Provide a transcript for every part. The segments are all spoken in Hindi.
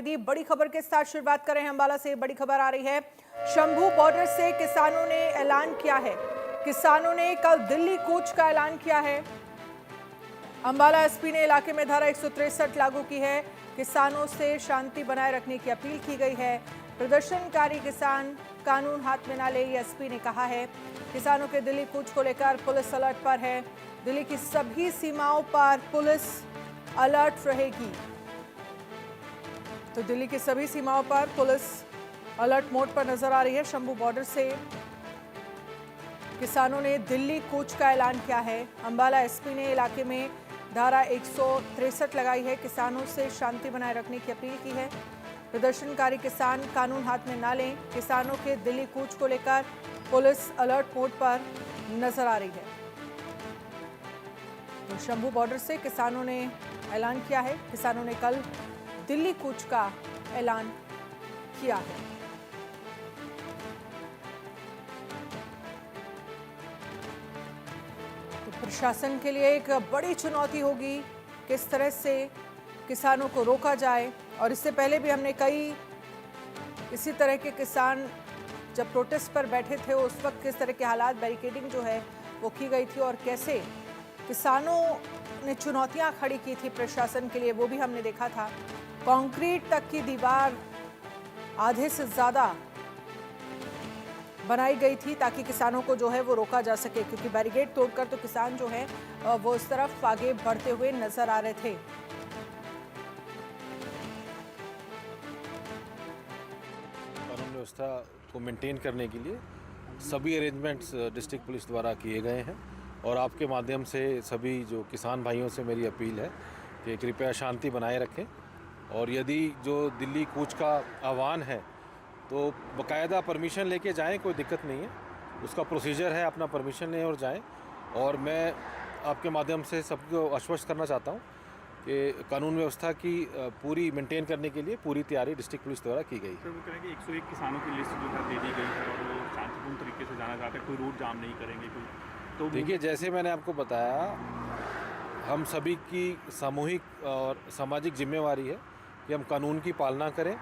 बड़ी खबर के साथ शुरुआत करें हैं। अंबाला से बड़ी खबर आ रही है। शंभू बॉर्डर से किसानों ने ऐलान किया है। किसानों ने कल दिल्ली कूच का ऐलान किया है। अंबाला एसपी ने इलाके में धारा 163 लागू की है। किसानों से शांति बनाए रखने की अपील की गई है। प्रदर्शनकारी किसान कानून हाथ में ना ले, एसपी ने कहा है। किसानों के दिल्ली कूच को लेकर पुलिस अलर्ट पर है। दिल्ली की सभी सीमाओं पर पुलिस अलर्ट रहेगी। तो दिल्ली की सभी सीमाओं पर पुलिस अलर्ट मोड पर नजर आ रही है। शंभू बॉर्डर से किसानों ने दिल्ली कूच का ऐलान किया है। अंबाला एसपी ने इलाके में धारा 163 लगाई है। किसानों से शांति बनाए रखने की अपील की है। प्रदर्शनकारी किसान कानून हाथ में ना लें। किसानों के दिल्ली कूच को लेकर पुलिस अलर्ट मोड पर नजर आ रही है। तो शंभू बॉर्डर से किसानों ने ऐलान किया है। किसानों ने कल दिल्ली कूच का ऐलान किया है। तो प्रशासन के लिए एक बड़ी चुनौती होगी किस तरह से किसानों को रोका जाए। और इससे पहले भी हमने कई इसी तरह के किसान जब प्रोटेस्ट पर बैठे थे उस वक्त किस तरह के हालात, बैरिकेडिंग जो है वो की गई थी और कैसे किसानों ने चुनौतियां खड़ी की थी प्रशासन के लिए, वो भी हमने देखा था। कंक्रीट तक की दीवार आधे से ज्यादा बनाई गई थी ताकि किसानों को जो है वो रोका जा सके, क्योंकि बैरिकेड तोड़कर तो किसान जो है वो इस तरफ आगे बढ़ते हुए नजर आ रहे थे। कानून व्यवस्था को मेंटेन करने के लिए सभी अरेंजमेंट्स डिस्ट्रिक्ट पुलिस द्वारा किए गए हैं और आपके माध्यम से सभी जो किसान भाइयों से मेरी अपील है कि कृपया शांति बनाए रखें। और यदि जो दिल्ली कूच का आह्वान है तो बाकायदा परमिशन लेके जाएं, कोई दिक्कत नहीं है। उसका प्रोसीजर है, अपना परमिशन लें और जाएं। और मैं आपके माध्यम से सबको आश्वस्त करना चाहता हूं कि कानून व्यवस्था की पूरी मेंटेन करने के लिए पूरी तैयारी डिस्ट्रिक्ट पुलिस द्वारा की गई है। सर, वो कह रहे हैं कि 101 किसानों की लिस्ट जो है दे दी गई है और वो शांतिपूर्ण तरीके से जाना चाहते हैं, कोई रूट जाम नहीं करेंगे कोई। तो देखिए, जैसे मैंने आपको बताया, हम सभी की सामूहिक और सामाजिक जिम्मेवारी है कि हम कानून की पालना करें,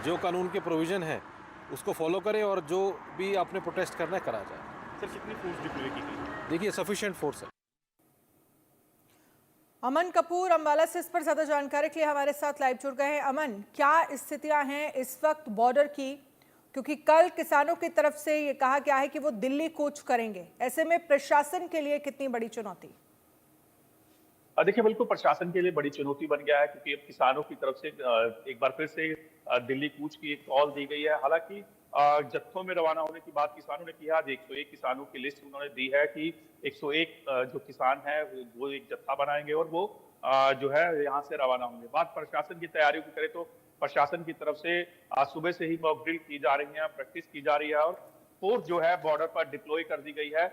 जो कानून के प्रोविज़न हैं उसको फॉलो करें और जो भी आपने प्रोटेस्ट करना है करा जाए। सर, कितनी फोर्स डिप्लॉय की गई? देखिए, सफिशिएंट फोर्स है। अमन कपूर अंबाला से इस पर ज्यादा जानकारी के लिए हमारे साथ लाइव जुड़ गए हैं। अमन, क्या स्थितियां हैं इस वक्त बॉर्डर की, क्योंकि कल किसानों की तरफ से ये कहा गया है कि वो दिल्ली कूच करेंगे, ऐसे में प्रशासन के लिए कितनी बड़ी चुनौती? देखिए, बिल्कुल प्रशासन के लिए बड़ी चुनौती बन गया है, क्योंकि अब किसानों की तरफ से एक बार फिर से दिल्ली कूच की एक कॉल दी गई है। हालांकि जत्थों में रवाना होने की बात किसानों ने की है। आज 101 किसानों की लिस्ट उन्होंने दी है कि 101 जो किसान है वो एक जत्था बनाएंगे और वो जो है यहाँ से रवाना होंगे। बात प्रशासन की तैयारियों की करें तो प्रशासन की तरफ से आज सुबह से ही मॉक ड्रिल की जा रही है, प्रैक्टिस की जा रही है और फोर्स जो है बॉर्डर पर डिप्लॉय कर दी गई है।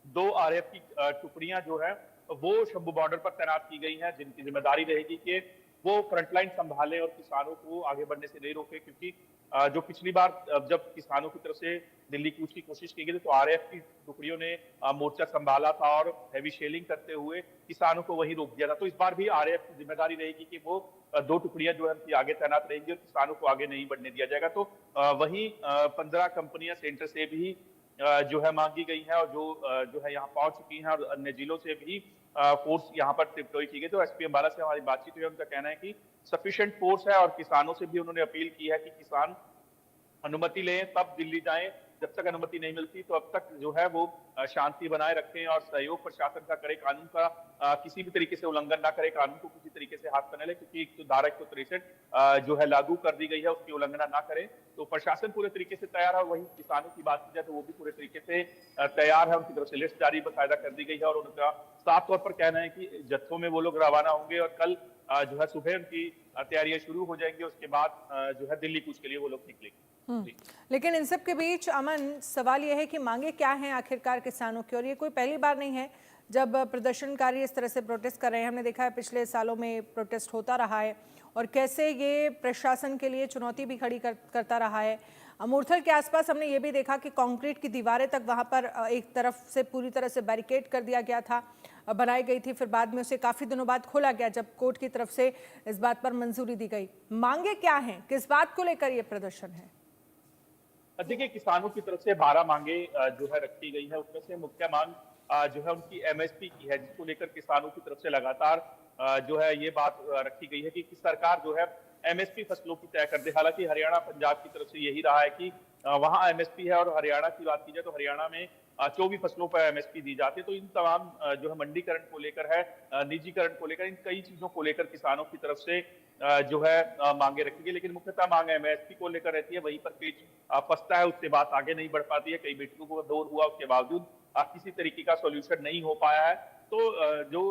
2 आरएफ की टुकड़ियां जो है वो शंभू बॉर्डर पर तैनात की गई हैं, जिनकी जिम्मेदारी रहेगी कि वो फ्रंटलाइन संभालें और किसानों को आगे बढ़ने से नहीं रोके। क्योंकि जो पिछली बार जब किसानों की तरफ से दिल्ली कूच की कोशिश की गई थी तो आरएफ की टुकड़ियों ने मोर्चा संभाला था और हैवी शेलिंग करते हुए किसानों को वहीं रोक दिया था। तो इस बार भी आरएफ की जिम्मेदारी रहेगी कि वो 2 टुकड़ियां जो है उनकी आगे तैनात रहेंगी और किसानों को आगे नहीं बढ़ने दिया जाएगा। तो वहीं 15 कंपनियां सेंटर से भी जो है मांगी गई है और जो है यहाँ पहुंच चुकी हैं और अन्य जिलों से भी फोर्स यहाँ पर डिप्लॉय की गई। तो एसपी अंबाला से हमारी बातचीत हुई, उनका कहना है कि सफिशिएंट फोर्स है और किसानों से भी उन्होंने अपील की है कि किसान अनुमति लें तब दिल्ली जाएं। जब तक अनुमति नहीं मिलती तो अब तक जो है वो शांति बनाए रखें और सहयोग प्रशासन का करे, कानून का किसी भी तरीके से उल्लंघन ना करे, कानून को किसी तरीके से हाथ में न ले। क्योंकि एक तो धारा 163 जो है लागू कर दी गई है उसकी उल्लंघना ना करें। तो प्रशासन पूरे तरीके से तैयार है। वहीं किसानों की बात की जाए तो वो भी पूरे तरीके से तैयार है। उनकी तरफ से लिस्ट जारी बाकायदा कर दी गई है और उनका साफ तौर पर कहना है कि जत्थों में वो लोग रवाना होंगे और कल जो है सुबह उनकी तैयारियां शुरू हो जाएंगी। उसके बाद जो है दिल्ली कूच के लिए वो लोग निकलेंगे। लेकिन इन सब के बीच अमन, सवाल यह है कि मांगे क्या हैं आखिरकार किसानों की, और ये कोई पहली बार नहीं है जब प्रदर्शनकारी इस तरह से प्रोटेस्ट कर रहे हैं। हमने देखा है पिछले सालों में प्रोटेस्ट होता रहा है और कैसे ये प्रशासन के लिए चुनौती भी खड़ी करता रहा है। मूर्थल के आसपास हमने ये भी देखा कि कंक्रीट की दीवारें तक वहाँ पर एक तरफ से पूरी तरह से बैरिकेड कर दिया गया था। बनाई गई थी, फिर बाद में उसे काफ़ी दिनों बाद खोला गया जब कोर्ट की तरफ से इस बात पर मंजूरी दी गई। मांगे क्या हैं, किस बात को लेकर ये प्रदर्शन है? देखिए, किसानों की तरफ से 12 मांगे जो है रखी गई है। उसमें से मुख्य मांग जो है उनकी एमएसपी की है, जिसको लेकर किसानों की तरफ से लगातार जो है ये बात रखी गई है कि सरकार जो है एमएसपी फसलों की तय कर दे। हालांकि हरियाणा पंजाब की तरफ से यही रहा है कि वहां एमएसपी है, और हरियाणा की बात की जाए तो हरियाणा में 24 फसलों पर एमएसपी दी जाती है। तो इन तमाम जो है मंडीकरण को लेकर है, निजीकरण को लेकर, इन कई चीजों को लेकर किसानों की तरफ से जो है मांगे रखी गई। लेकिन मुख्यतः मांग एमएसपी को लेकर रहती है, वहीं पर पेच फंसता है, उससे बात आगे नहीं बढ़ पाती है। कई बैठकों को दौर हुआ, उसके बावजूद किसी तरीके का सॉल्यूशन नहीं हो पाया है। तो जो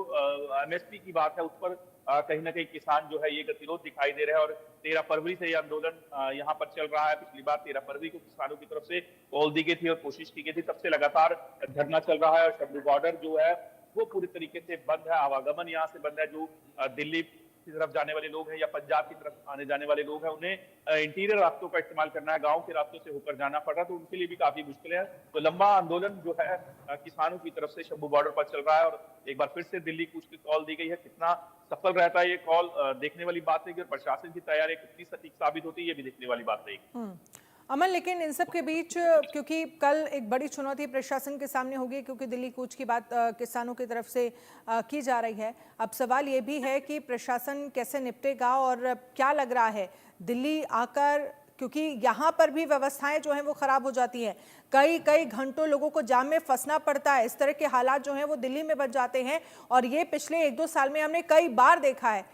एमएसपी की बात है उस पर कहीं ना कहीं किसान जो है ये गतिरोध दिखाई दे रहे हैं, और 13 फरवरी से ये आंदोलन यहाँ पर चल रहा है। पिछली बार 13 फरवरी को किसानों की तरफ से कॉल दी गई थी और कोशिश की गई थी, तब से लगातार धरना चल रहा है। और शंभू बॉर्डर जो है वो पूरी तरीके से बंद है, आवागमन यहाँ से बंद है। जो दिल्ली की तरफ जाने वाले लोग हैं या पंजाब की तरफ आने जाने वाले लोग हैं, उन्हें इंटीरियर रास्तों का इस्तेमाल करना है, गांव के रास्तों से होकर जाना पड़ रहा है, तो उनके लिए भी काफी मुश्किल है। तो लंबा आंदोलन जो है किसानों की तरफ से शंभू बॉर्डर पर चल रहा है, और एक बार फिर से दिल्ली कूच की कॉल दी गई है। कितना सफल रहता है ये कॉल देखने वाली बात रहेगी, और प्रशासन की तैयारी कितनी सटीक साबित होती है ये भी देखने वाली बात रहेगी। अमन, लेकिन इन सब के बीच, क्योंकि कल एक बड़ी चुनौती प्रशासन के सामने होगी, क्योंकि दिल्ली कूच की बात किसानों की तरफ से की जा रही है। अब सवाल ये भी है कि प्रशासन कैसे निपटेगा, और क्या लग रहा है दिल्ली आकर, क्योंकि यहाँ पर भी व्यवस्थाएं जो हैं वो खराब हो जाती हैं, कई घंटों लोगों को जाम में फंसना पड़ता है, इस तरह के हालात जो हैं वो दिल्ली में बन जाते हैं। और ये पिछले 1-2 साल में हमने कई बार देखा है,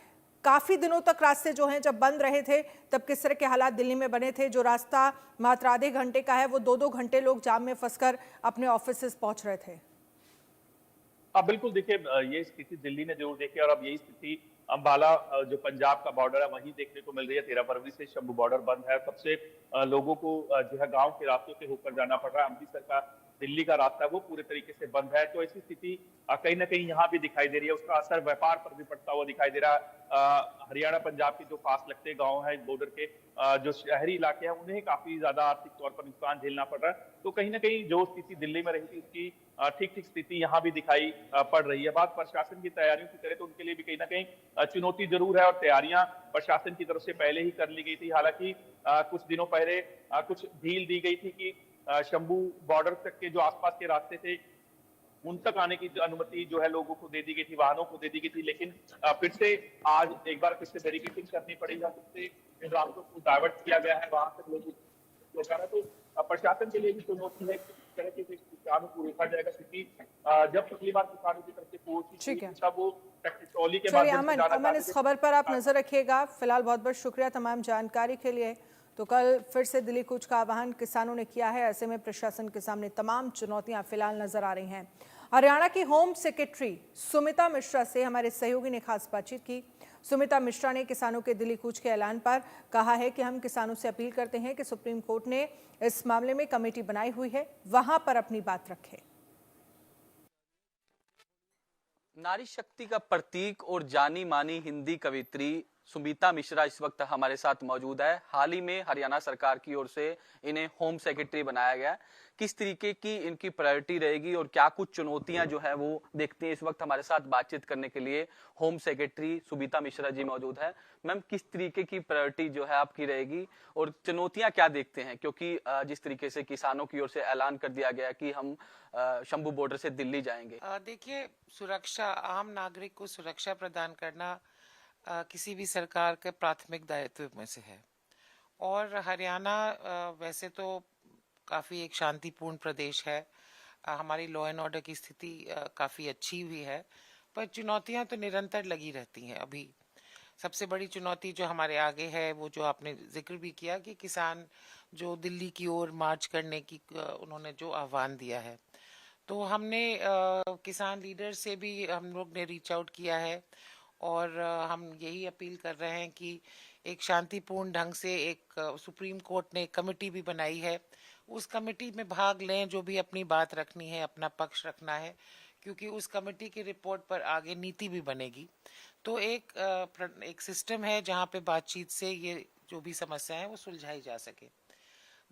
काफी दिनों तक रास्ते जो हैं जब बंद रहे थे तब किस तरह के हालात दिल्ली में बने थे। जो रास्ता मात्र आधे घंटे का है वो 2-2 घंटे लोग जाम में फंसकर अपने ऑफिस पहुंच रहे थे। बिल्कुल, देखिए ये स्थिति दिल्ली ने जरूर देखी, और अब यही स्थिति अंबाला जो पंजाब का बॉर्डर है वहीं देखने को मिल रही है। 13 फरवरी से शंभू बॉर्डर बंद है, तब से लोगों को जो है गांव के रास्तों से होकर जाना पड़ रहा है। अमृतसर का दिल्ली का रास्ता है वो पूरे तरीके से बंद है। तो ऐसी स्थिति कहीं ना कहीं यहाँ भी दिखाई दे रही है। उसका असर व्यापार पर भी पड़ता हुआ दिखाई दे रहा है। हरियाणा पंजाब के जो पास लगते गाँव है बॉर्डर के, जो शहरी इलाके हैं, उन्हें काफी ज्यादा आर्थिक तौर पर नुकसान झेलना पड़ रहा है। तो कहीं ना कहीं जो स्थिति दिल्ली में रही थी उसकी ठीक स्थिति यहाँ भी दिखाई पड़ रही है। बात प्रशासन की तैयारियों की करें तो उनके लिए भी कहीं ना कहीं चुनौती जरूर है, और तैयारियां प्रशासन की तरफ से पहले ही कर ली गई थी। हालांकि कुछ दिनों पहले कुछ ढील दी गई थी कि शंभू बॉर्डर तक के जो आसपास के रास्ते थे उन तक आने की अनुमति जो है लोगों को दे दी गई थी, वाहनों को दे दी गई थी। लेकिन फिर से आज एक बार फिर से बैरिकेडिंग करनी पड़ी है, फिर से इन रास्तों को डाइवर्ट किया गया है, वहां तक लोग। तो प्रशासन के लिए भी चुनौती है किस तरह के किसानों को रोका जाएगा, क्योंकि जब पिछली बार किसानों की तरफ से कोशिश तब वो ट्रैक्टर के माध्यम से जाना। अमन, इस खबर पर आप नजर रखिएगा। फिलहाल बहुत बहुत शुक्रिया तमाम जानकारी के लिए। तो कल फिर से दिल्ली कूच का आह्वान किसानों ने किया है, ऐसे में प्रशासन के सामने तमाम चुनौतियां फिलहाल नजर आ रही हैं। हरियाणा की होम सेक्रेटरी सुमिता मिश्रा से हमारे सहयोगी ने खास बातचीत की। सुमिता मिश्रा ने किसानों के दिल्ली कूच के ऐलान पर कहा है कि हम किसानों से अपील करते हैं कि सुप्रीम कोर्ट ने इस मामले में कमेटी बनाई हुई है, वहां पर अपनी बात रखें। नारी शक्ति का प्रतीक और जानी मानी हिंदी कवित्री सुमिता मिश्रा इस वक्त हमारे साथ मौजूद है। हाल ही में हरियाणा सरकार की ओर से इन्हें होम सेक्रेटरी बनाया गया। किस तरीके की इनकी प्रायोरिटी रहेगी और क्या कुछ चुनौतियां जो है वो देखते हैं, इस वक्त हमारे साथ बातचीत करने के लिए होम सेक्रेटरी सुमिता मिश्रा जी मौजूद है। मैम, किस तरीके की प्रायोरिटी जो है आपकी रहेगी और चुनौतियां क्या देखते हैं, क्योंकि जिस तरीके से किसानों की ओर से ऐलान कर दिया गया कि हम शंभू बॉर्डर से दिल्ली जाएंगे। देखिए, सुरक्षा, आम नागरिक को सुरक्षा प्रदान करना किसी भी सरकार के प्राथमिक दायित्व में से है। और हरियाणा वैसे तो काफ़ी एक शांतिपूर्ण प्रदेश है, हमारी लॉ एंड ऑर्डर की स्थिति काफ़ी अच्छी हुई है, पर चुनौतियां तो निरंतर लगी रहती हैं। अभी सबसे बड़ी चुनौती जो हमारे आगे है वो जो आपने जिक्र भी किया कि किसान जो दिल्ली की ओर मार्च करने की उन्होंने जो आह्वान दिया है, तो हमने किसान लीडर से भी हम लोग ने रीच आउट किया है, और हम यही अपील कर रहे हैं कि एक शांतिपूर्ण ढंग से एक सुप्रीम कोर्ट ने एक कमेटी भी बनाई है, उस कमेटी में भाग लें, जो भी अपनी बात रखनी है, अपना पक्ष रखना है, क्योंकि उस कमेटी की रिपोर्ट पर आगे नीति भी बनेगी। तो एक सिस्टम है जहां पे बातचीत से ये जो भी समस्या है वो सुलझाई जा सके।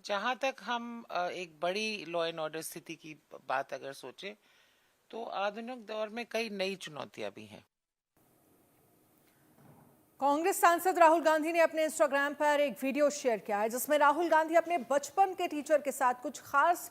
जहां तक हम एक बड़ी लॉ एंड ऑर्डर स्थिति की बात अगर सोचें तो आधुनिक दौर में कई नई चुनौतियां भी हैं। कांग्रेस सांसद राहुल गांधी ने अपने इंस्टाग्राम पर एक वीडियो शेयर किया है जिसमें राहुल गांधी अपने बचपन के टीचर के साथ कुछ खास